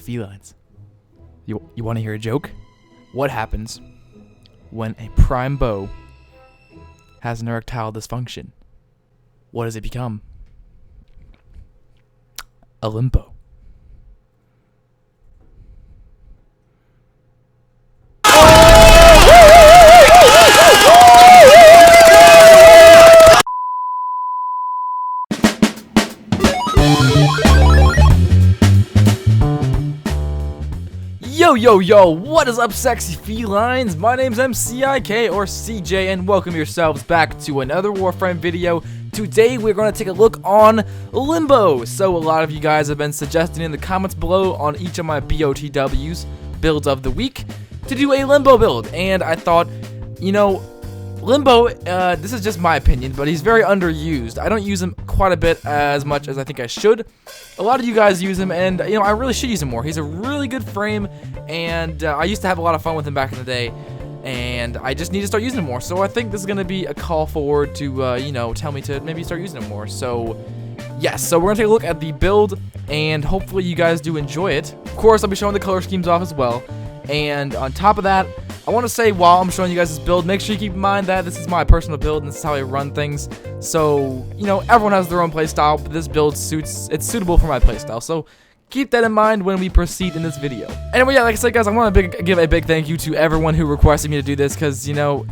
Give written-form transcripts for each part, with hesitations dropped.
felines. You want to hear a joke? What happens when a prime bow has an erectile dysfunction? What does it become? A limbo. Yo, what is up, sexy felines? My name's M.C.I.K or CJ, and welcome yourselves back to another Warframe video. Today, we're going to take a look on Limbo. So, a lot of you guys have been suggesting in the comments below on each of my B.O.T.Ws, builds of the week, to do a Limbo build. And I thought, you know, Limbo, this is just my opinion, but he's very underused. I don't use him quite a bit as much as I think I should. A lot of you guys use him, and, you know, I really should use him more. He's a really good frame, and I used to have a lot of fun with him back in the day, and I just need to start using him more. So I think this is going to be a call forward to, you know, tell me to maybe start using him more. So, yes, so we're going to take a look at the build, and hopefully you guys do enjoy it. Of course, I'll be showing the color schemes off as well, and on top of that, I want to say while I'm showing you guys this build, make sure you keep in mind that this is my personal build and this is how I run things. So, you know, everyone has their own playstyle, but this build it's suitable for my playstyle. So, keep that in mind when we proceed in this video. Anyway, yeah, like I said, guys, I want to give a big thank you to everyone who requested me to do this because, you know,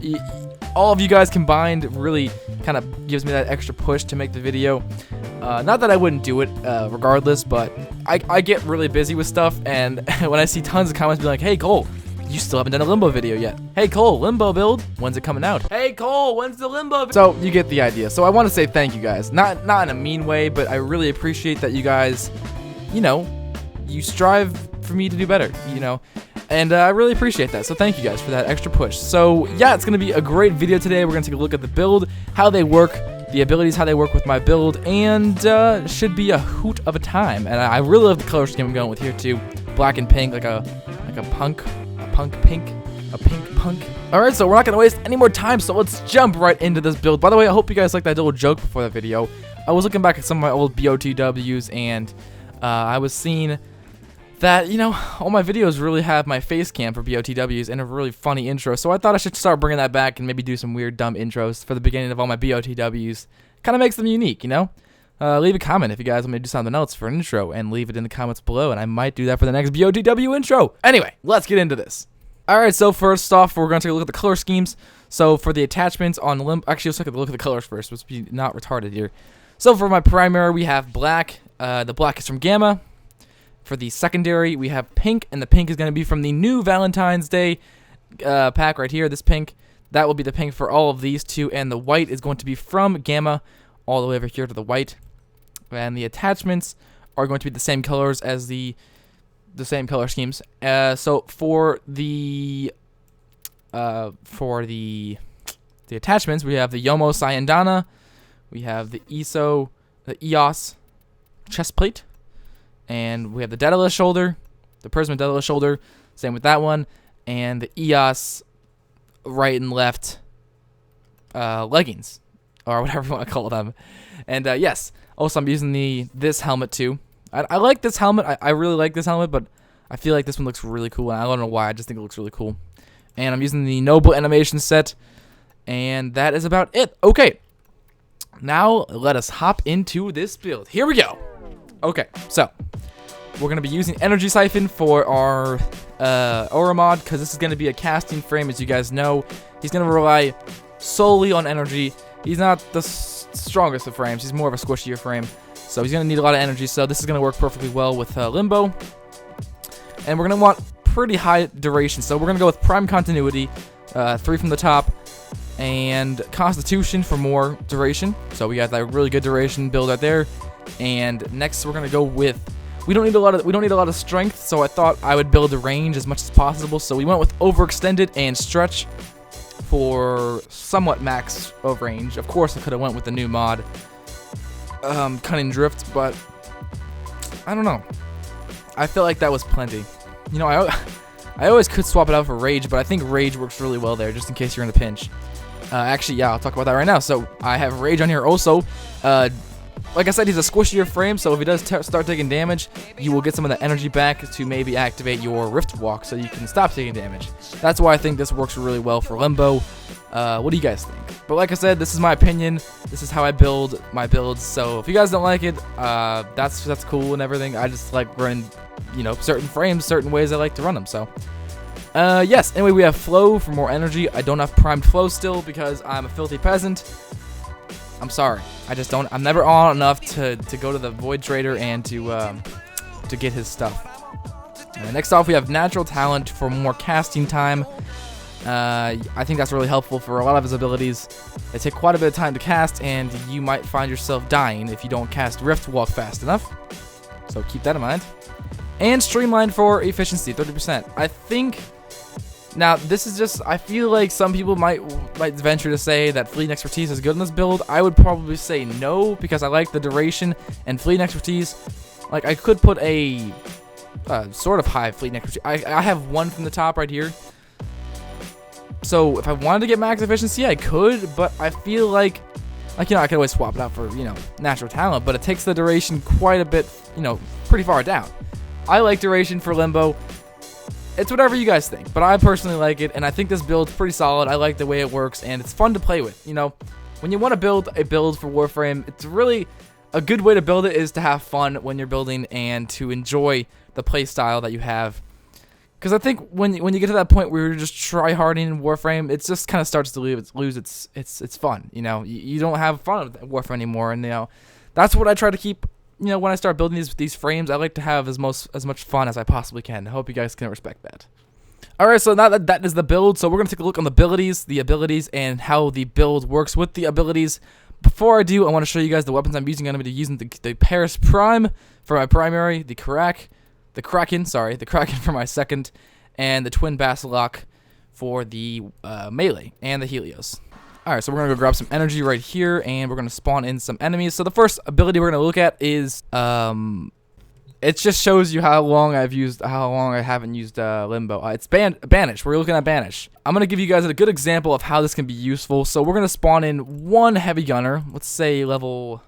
all of you guys combined really kind of gives me that extra push to make the video. Not that I wouldn't do it regardless, but I get really busy with stuff, and when I see tons of comments be like, hey, Cole, you still haven't done a Limbo video yet. Hey, Cole, Limbo build, when's it coming out? Hey, Cole, when's the Limbo? So, you get the idea. So, I want to say thank you guys. Not in a mean way, but I really appreciate that you guys, you know, you strive for me to do better, you know, and I really appreciate that. So, thank you guys for that extra push. So, yeah, it's going to be a great video today. We're going to take a look at the build, how they work, the abilities, how they work with my build, and should be a hoot of a time. And I really love the color scheme I'm going with here, too. Black and pink, like a pink punk. Alright, so we're not going to waste any more time, so let's jump right into this build. By the way, I hope you guys liked that little joke before that video. I was looking back at some of my old B.O.T.Ws, and I was seeing that, you know, all my videos really have my face cam for B.O.T.Ws and a really funny intro, so I thought I should start bringing that back and maybe do some weird, dumb intros for the beginning of all my B.O.T.Ws. Kind of makes them unique, you know? Leave a comment if you guys want me to do something else for an intro, and leave it in the comments below, and I might do that for the next B.O.T.W intro. Anyway, let's get into this. Alright, so first off, we're going to take a look at the color schemes. So for the attachments on Limbo, actually, let's take a look at the colors first. Let's be not retarded here. So for my primary, we have black. The black is from Gamma. For the secondary, we have pink, and the pink is going to be from the new Valentine's Day pack right here, this pink. That will be the pink for all of these two, and the white is going to be from Gamma all the way over here to the white. And the attachments are going to be the same colors as the same color schemes. So for the attachments, we have the Yomo Sayandana, we have the EOS chest plate, and we have the Daedalus shoulder, the Prisma Daedalus shoulder, same with that one, and the EOS right and left leggings, or whatever you want to call them. And yes, also I'm using this helmet too. I like this helmet. I really like this helmet, but I feel like this one looks really cool, and I don't know why. I just think it looks really cool. And I'm using the Noble Animation set, and that is about it. Okay, now let us hop into this build. Here we go. Okay, so we're going to be using Energy Siphon for our Aura mod, because this is going to be a casting frame, as you guys know. He's going to rely solely on energy. He's not the strongest of frames. He's more of a squishier frame. So he's going to need a lot of energy, so this is going to work perfectly well with Limbo. And we're going to want pretty high duration, so we're going to go with Prime Continuity, 3 from the top, and Constitution for more duration. So we got that really good duration build right there. And next we're going to go with, we don't need a lot of strength, so I thought I would build a range as much as possible. So we went with Overextended and Stretch for somewhat max of range. Of course I could have went with the new mod, Cunning Drift, but I don't know. I feel like that was plenty. You know, I always could swap it out for Rage, but I think Rage works really well there, just in case you're in a pinch. Actually, yeah, I'll talk about that right now. So I have Rage on here also. like I said, he's a squishier frame, so if he does start taking damage, you will get some of the energy back to maybe activate your Rift Walk so you can stop taking damage. That's why I think this works really well for Limbo. What do you guys think? But like I said, this is my opinion. This is how I build my builds. So if you guys don't like it, that's cool and everything. I just like running, you know, certain frames, certain ways I like to run them. So yes. Anyway, we have Flow for more energy. I don't have primed Flow still because I'm a filthy peasant. I'm sorry. I just don't. I'm never on enough to go to the Void Trader and to get his stuff. Next off, we have Natural Talent for more casting time. I think that's really helpful for a lot of his abilities. They take quite a bit of time to cast, and you might find yourself dying if you don't cast Rift Walk fast enough. So keep that in mind. And Streamline for efficiency, 30%. I think. Now, this is just, I feel like some people might venture to say that Fleeting Expertise is good in this build. I would probably say no, because I like the duration and Fleeting Expertise. Like, I could put a sort of high Fleeting Expertise. I have one from the top right here. So, if I wanted to get max efficiency, I could, but I feel like, you know, I could always swap it out for, you know, Natural Talent, but it takes the duration quite a bit, you know, pretty far down. I like duration for Limbo. It's whatever you guys think, but I personally like it, and I think this build's pretty solid. I like the way it works, and it's fun to play with. You know, when you want to build a build for Warframe, it's really a good way to build it is to have fun when you're building and to enjoy the play style that you have. Because I think when you get to that point where you're just try-harding in Warframe, it just kind of starts to lose its fun. You know, you don't have fun with Warframe anymore, and you know, that's what I try to keep. You know, when I start building these frames, I like to have as much fun as I possibly can. I hope you guys can respect that. Alright, so now that is the build, so we're going to take a look on the abilities, and how the build works with the abilities. Before I do, I want to show you guys the weapons I'm using. I'm going to be using the Paris Prime for my primary, the Kraken for my second, and the Twin Basiloc for the melee, and the Helios. Alright, so we're going to go grab some energy right here, and we're going to spawn in some enemies. So the first ability we're going to look at is, it just shows you how long I haven't used Limbo. It's Banish. We're looking at Banish. I'm going to give you guys a good example of how this can be useful. So we're going to spawn in one Heavy Gunner. Let's say level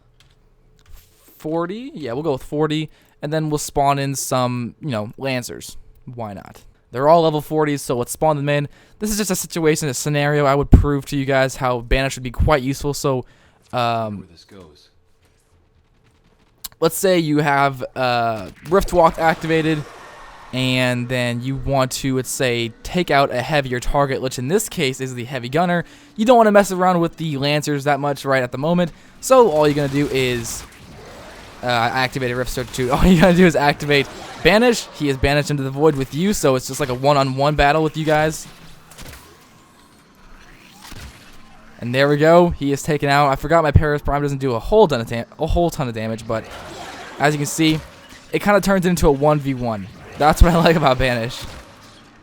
40. Yeah, we'll go with 40. And then we'll spawn in some, you know, Lancers. Why not? They're all level 40s, so let's spawn them in. This is just a situation, a scenario. I would prove to you guys how Banish would be quite useful. So, where this goes. Let's say you have Rift Walk activated, and then you want to, let's say, take out a heavier target, which in this case is the Heavy Gunner. You don't want to mess around with the Lancers that much right at the moment, so all you're going to do is activate a Rift Search 2. All you got to do is activate Banish. He is banished into the void with you, so it's just like a one-on-one battle with you guys. And there we go. He is taken out. I forgot my Paris Prime doesn't do a whole ton of damage, but as you can see, it kind of turns into a 1v1. That's what I like about Banish.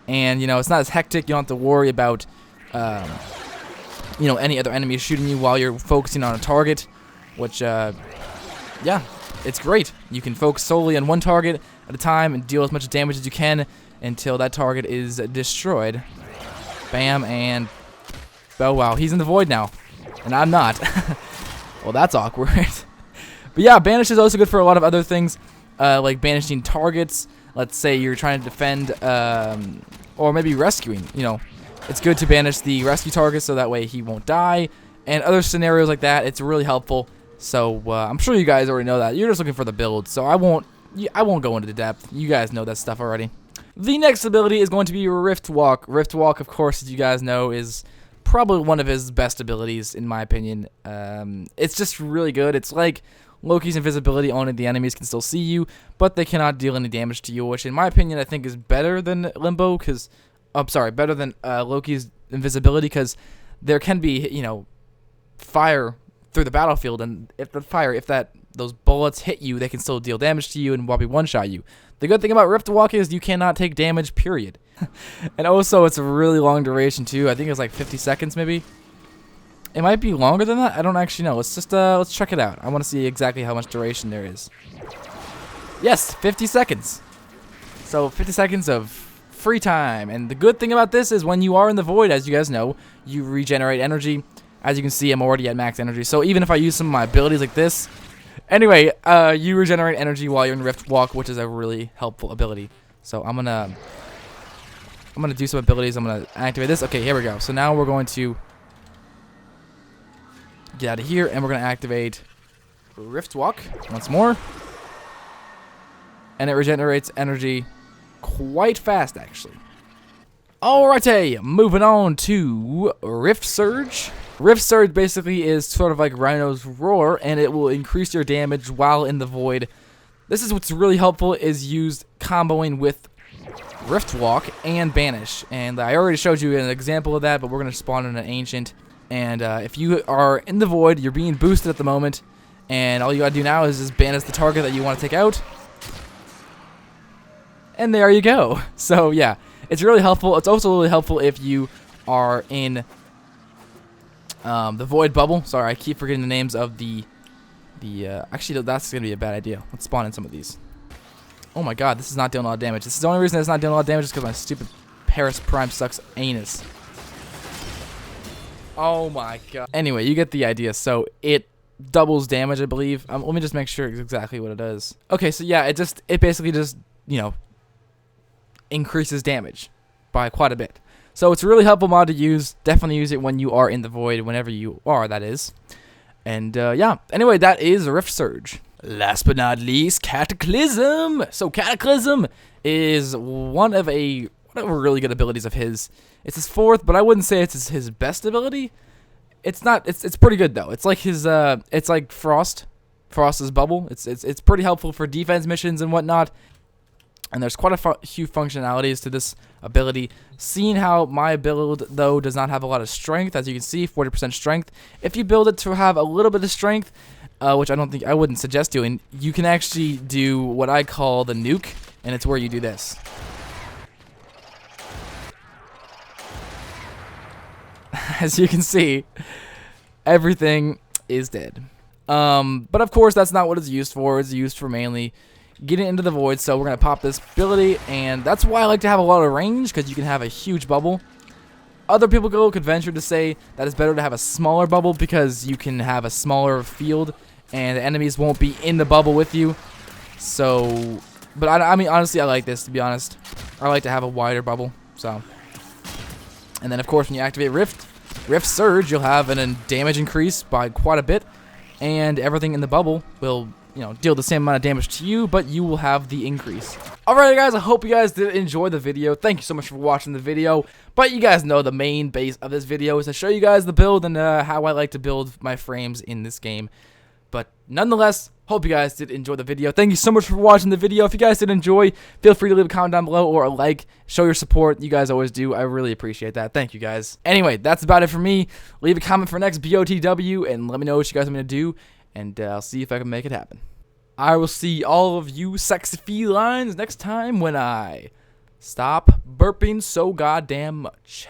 And, you know, it's not as hectic. You don't have to worry about, you know, any other enemies shooting you while you're focusing on a target, which, yeah, it's great. You can focus solely on one target at a time and deal as much damage as you can until that target is destroyed. Bam, and oh wow, he's in the void now, and I'm not. Well, that's awkward. But yeah, Banish is also good for a lot of other things, like banishing targets. Let's say you're trying to defend, or maybe rescuing. You know, it's good to banish the rescue target so that way he won't die, and other scenarios like that. It's really helpful. So I'm sure you guys already know that. You're just looking for the build, so I won't go into the depth. You guys know that stuff already. The next ability is going to be Rift Walk. Rift Walk, of course, as you guys know, is probably one of his best abilities, in my opinion. It's just really good. It's like Loki's invisibility, only the enemies can still see you, but they cannot deal any damage to you, which, in my opinion, I think is better than Limbo, because, I'm sorry, better than Loki's invisibility, because there can be, you know, fire through the battlefield, and if those bullets hit you, they can still deal damage to you and probably one-shot you. The good thing about Rift Walk is you cannot take damage, period. And also, it's a really long duration, too. I think it's like 50 seconds, maybe. It might be longer than that. I don't actually know. Let's just, let's check it out. I want to see exactly how much duration there is. Yes, 50 seconds. So, 50 seconds of free time. And the good thing about this is when you are in the void, as you guys know, you regenerate energy. As you can see, I'm already at max energy. So, even if I use some of my abilities like this, Anyway, you regenerate energy while you're in Rift Walk, which is a really helpful ability. So I'm gonna do some abilities. I'm gonna activate this. Okay, here we go. So now we're going to get out of here, and we're gonna activate Rift Walk once more, and it regenerates energy quite fast, actually. Alrighty, moving on to Rift Surge. Rift Surge basically is sort of like Rhino's Roar, and it will increase your damage while in the void. This is what's really helpful, is used comboing with Rift Walk and Banish. And I already showed you an example of that, but we're going to spawn in an Ancient. And if you are in the void, you're being boosted at the moment, and all you gotta do now is just banish the target that you want to take out. And there you go. So yeah, it's really helpful. It's also really helpful if you are in the void bubble. Sorry, I keep forgetting the names of the actually, that's gonna be a bad idea. Let's spawn in some of these. Oh my god, this is not dealing a lot of damage. This is the only reason it's not dealing a lot of damage, is because my stupid Paris Prime sucks anus. Oh my god. Anyway, you get the idea. So it doubles damage, I believe. Let me just make sure exactly what it does. Okay, so yeah, it basically just, you know, increases damage by quite a bit. So it's a really helpful mod to use. Definitely use it when you are in the void, whenever you are, that is. And yeah, anyway, that is Rift Surge. Last but not least, Cataclysm. So Cataclysm is one of really good abilities of his. It's his fourth, but I wouldn't say it's his best ability. It's not. It's pretty good though. It's like his. It's like Frost's bubble. It's pretty helpful for defense missions and whatnot. And there's quite a few functionalities to this ability. Seeing how my build, though, does not have a lot of strength, as you can see, 40% strength. If you build it to have a little bit of strength, which I wouldn't suggest doing, you can actually do what I call the nuke, and it's where you do this. As you can see, everything is dead. But of course, that's not what it's used for. It's used for mainly getting into the void. So we're going to pop this ability, and that's why I like to have a lot of range, because you can have a huge bubble. Other people could venture to say that it's better to have a smaller bubble, because you can have a smaller field, and the enemies won't be in the bubble with you. So, but I mean, honestly, I like this, to be honest. I like to have a wider bubble, so. And then, of course, when you activate Rift Surge, you'll have a damage increase by quite a bit, and everything in the bubble will, you know, deal the same amount of damage to you, but you will have the increase. Alright guys, I hope you guys did enjoy the video. Thank you so much for watching the video. But you guys know the main base of this video is to show you guys the build and how I like to build my frames in this game. But nonetheless, hope you guys did enjoy the video. Thank you so much for watching the video. If you guys did enjoy, feel free to leave a comment down below or a like. Show your support. You guys always do. I really appreciate that. Thank you guys. Anyway, that's about it for me. Leave a comment for next B.O.T.W. and let me know what you guys want me to do. And I'll see if I can make it happen. I will see all of you sexy felines next time when I stop burping so goddamn much.